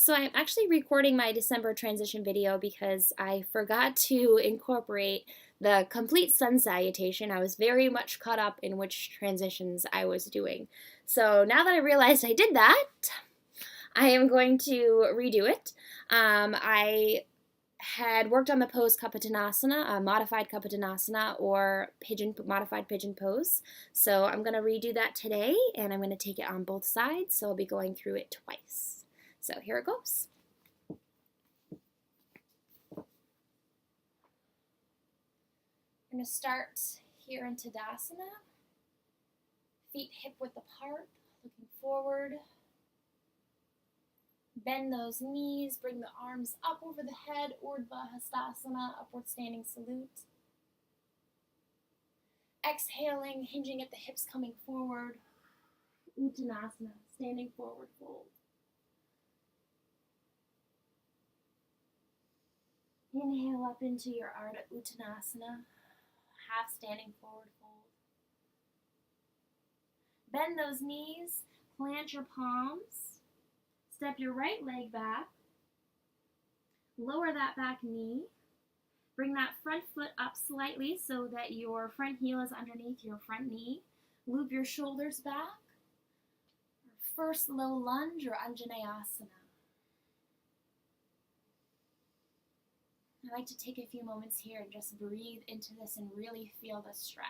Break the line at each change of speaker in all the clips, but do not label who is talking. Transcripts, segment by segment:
So I'm actually recording my December transition video because I forgot to incorporate the complete sun salutation. I was very much caught up in which transitions I was doing. So now that I realized I did that, I am going to redo it. I had worked on the pose Kapatanasana, modified Kapatanasana, or modified pigeon pose. So I'm going to redo that today, and I'm going to take it on both sides, so I'll be going through it twice. So here it goes. I'm going to start here in Tadasana. Feet hip width apart, looking forward. Bend those knees, bring the arms up over the head, Urdhva Hastasana, upward standing salute. Exhaling, hinging at the hips, coming forward. Uttanasana, standing forward fold. Inhale up into your Ardha Uttanasana, half standing forward fold. Bend those knees, plant your palms, step your right leg back, lower that back knee, bring that front foot up slightly so that your front heel is underneath your front knee. Loop your shoulders back. First low lunge or Anjaneyasana. I like to take a few moments here and just breathe into this and really feel the stretch.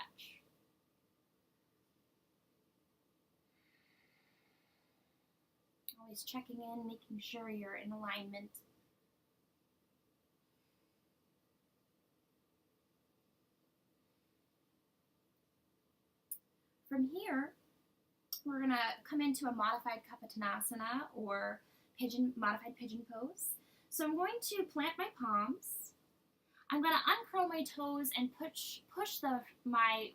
Always checking in, making sure you're in alignment. From here, we're going to come into a modified Kapatanasana or modified pigeon pose. So I'm going to plant my palms. I'm going to uncurl my toes and push my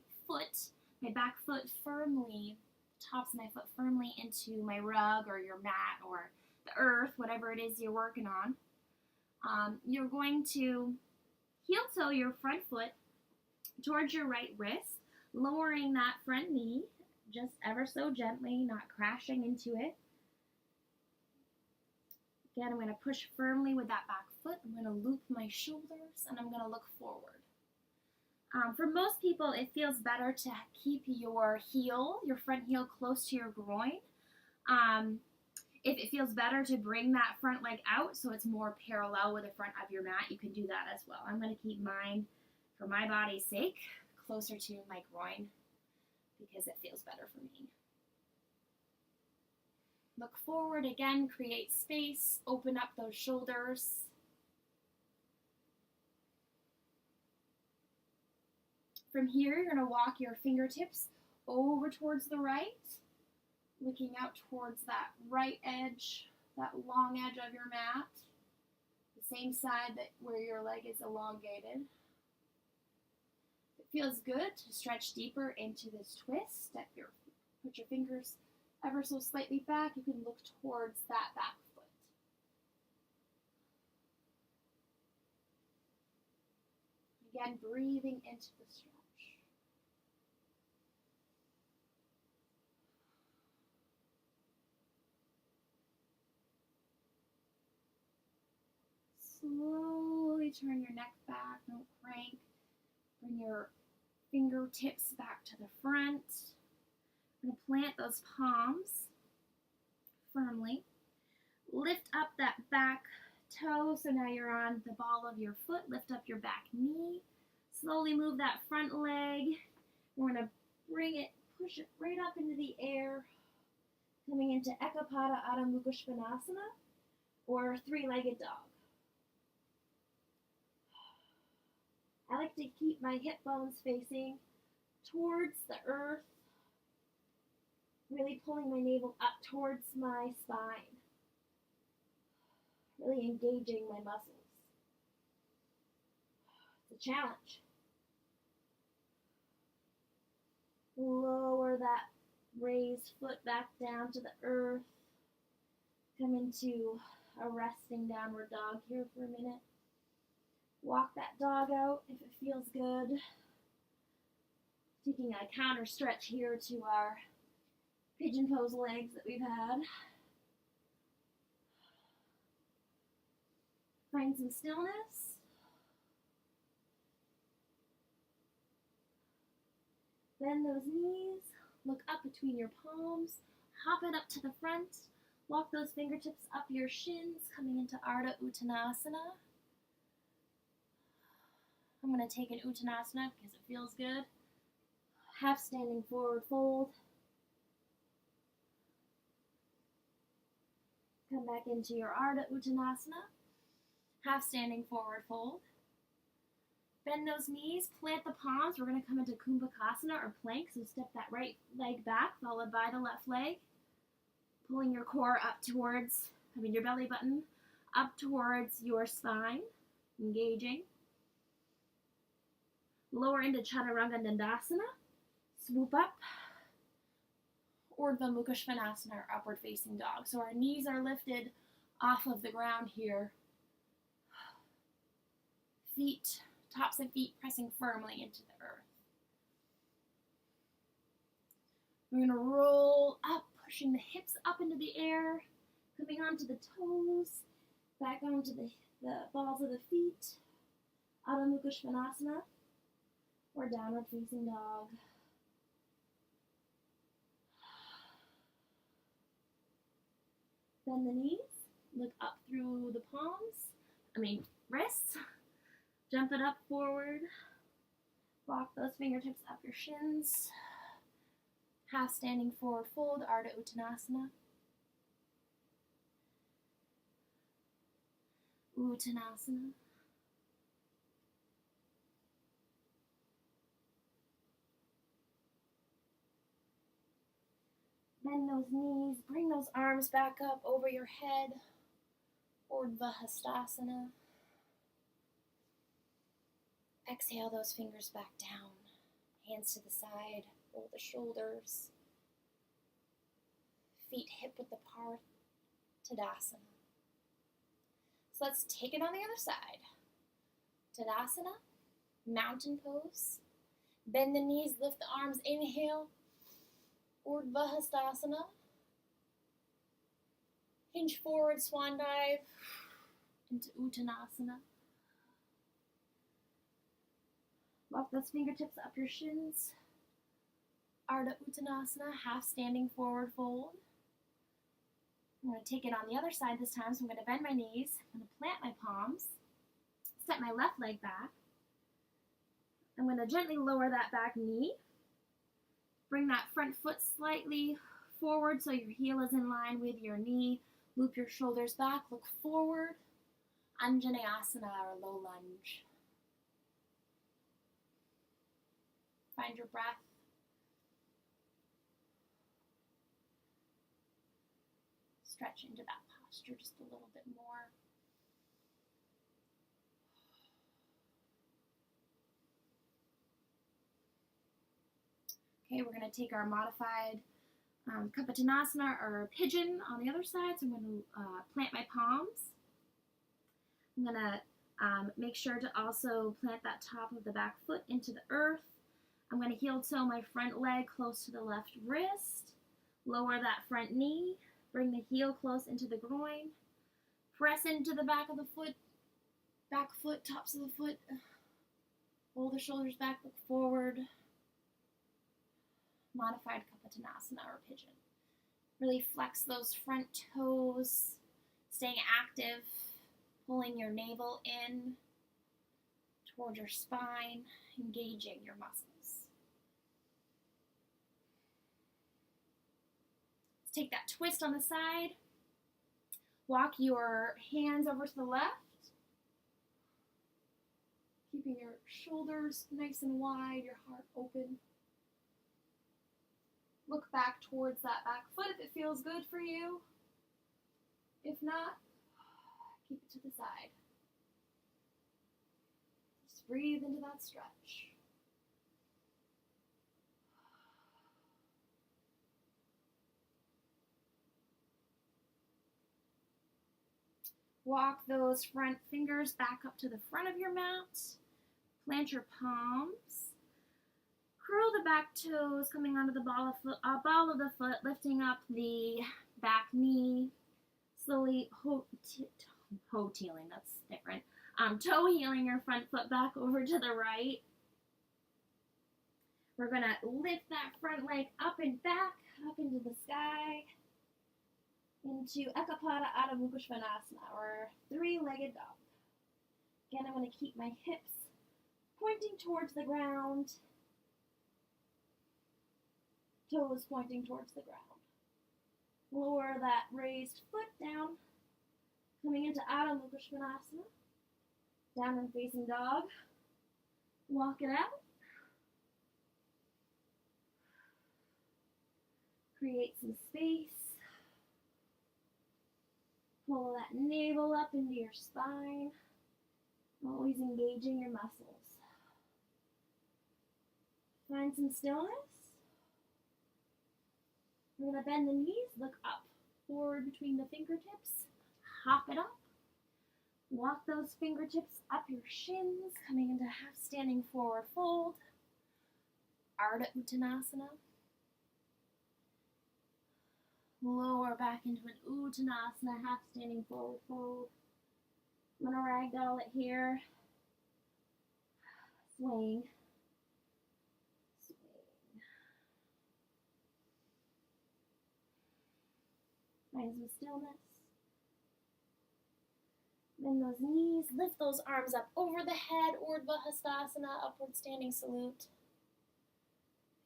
back foot firmly, tops of my foot firmly into my rug or your mat or the earth, whatever it is you're working on. You're going to heel toe your front foot towards your right wrist, lowering that front knee just ever so gently, not crashing into it. Again, I'm going to push firmly with that back foot. I'm going to loop my shoulders, and I'm going to look forward. For most people, it feels better to keep your front heel close to your groin. If it feels better to bring that front leg out so it's more parallel with the front of your mat, you can do that as well. I'm going to keep mine, for my body's sake, closer to my groin because it feels better for me. Look forward again, create space, open up those shoulders. From here, you're going to walk your fingertips over towards the right, looking out towards that right edge, that long edge of your mat, the same side where your leg is elongated. It feels good to stretch deeper into this twist. Put your fingers ever so slightly back. You can look towards that back foot. Again, breathing into the stretch. Slowly turn your neck back, don't crank. Bring your fingertips back to the front. I'm going to plant those palms firmly. Lift up that back toe, so now you're on the ball of your foot. Lift up your back knee. Slowly move that front leg. We're going to push it right up into the air, coming into Ekapada Adho Mukha Svanasana, or three-legged dog. I like to keep my hip bones facing towards the earth, really pulling my navel up towards my spine, really engaging my muscles. It's a challenge. Lower that raised foot back down to the earth. Come into a resting downward dog here for a minute. Walk that dog out if it feels good. Taking a counter stretch here to our pigeon pose legs that we've had. Find some stillness. Bend those knees. Look up between your palms. Hop it up to the front. Walk those fingertips up your shins, coming into Ardha Uttanasana. I'm going to take an Uttanasana because it feels good. Half standing forward fold. Come back into your Ardha Uttanasana. Half standing forward fold. Bend those knees, plant the palms. We're going to come into Kumbhakasana or plank. So step that right leg back, followed by the left leg. Pulling your core up towards, your belly button up towards your spine. Engaging. Lower into Chaturanga Dandasana. Swoop up. Urdhva Mukha Svanasana, or upward facing dog. So our knees are lifted off of the ground here. Feet, tops of feet pressing firmly into the earth. We're going to roll up, pushing the hips up into the air, coming onto the toes, back onto the balls of the feet. Adho Mukha Svanasana, or downward facing dog. Bend the knees, look up through the wrists. Jump it up forward. Walk those fingertips up your shins. Half standing forward fold, Ardha Uttanasana. Uttanasana. Bend those knees, bring those arms back up over your head. Urdhva Hastasana. Exhale those fingers back down. Hands to the side, roll the shoulders. Feet hip width apart. Tadasana. So let's take it on the other side. Tadasana, mountain pose. Bend the knees, lift the arms, inhale. Urdhva Hastasana. Hinge forward, swan dive into Uttanasana. Walk those fingertips up your shins. Ardha Uttanasana, half standing forward fold. I'm going to take it on the other side this time, so I'm going to bend my knees. I'm going to plant my palms. Step my left leg back. I'm going to gently lower that back knee. Bring that front foot slightly forward so your heel is in line with your knee. Loop your shoulders back, look forward. Anjaneyasana, or low lunge. Find your breath. Stretch into that posture just a little bit more. Okay, we're going to take our modified Kapatanasana, or pigeon, on the other side. So I'm going to plant my palms. I'm going to make sure to also plant that top of the back foot into the earth. I'm going to heel toe my front leg close to the left wrist. Lower that front knee. Bring the heel close into the groin. Press into the back of the foot. Back foot, tops of the foot. Roll the shoulders back, look forward. Modified Kapatanasana, or pigeon. Really flex those front toes, staying active, pulling your navel in toward your spine, engaging your muscles. Let's take that twist on the side. Walk your hands over to the left, keeping your shoulders nice and wide, your heart open. Look back towards that back foot if it feels good for you. If not, keep it to the side. Just breathe into that stretch. Walk those front fingers back up to the front of your mat. Plant your palms. Curl the back toes, coming onto the ball of the foot, lifting up the back knee. Slowly toe heeling, that's different. Toe heeling your front foot back over to the right. We're going to lift that front leg up and back, up into the sky, into Ekapada Adho Mukha Svanasana, or three-legged dog. Again, I'm going to keep my hips pointing towards the ground, toes pointing towards the ground. Lower that raised foot down, coming into Adho Mukha Svanasana, downward facing dog. Walk it out. Create some space. Pull that navel up into your spine, always engaging your muscles. Find some stillness. We're going to bend the knees, look up, forward between the fingertips, hop it up. Walk those fingertips up your shins, coming into half standing forward fold, Ardha Uttanasana. Lower back into an Uttanasana, half standing forward fold. I'm going to ragdoll it here. Swing. Find some stillness. Bend those knees, lift those arms up over the head, Urdhva Hastasana, upward standing salute.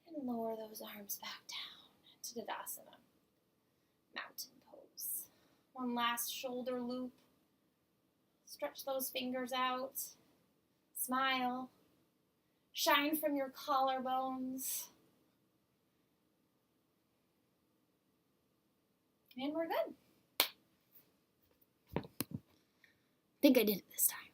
And lower those arms back down to Tadasana, mountain pose. One last shoulder loop. Stretch those fingers out. Smile. Shine from your collarbones. And we're good. I think I did it this time.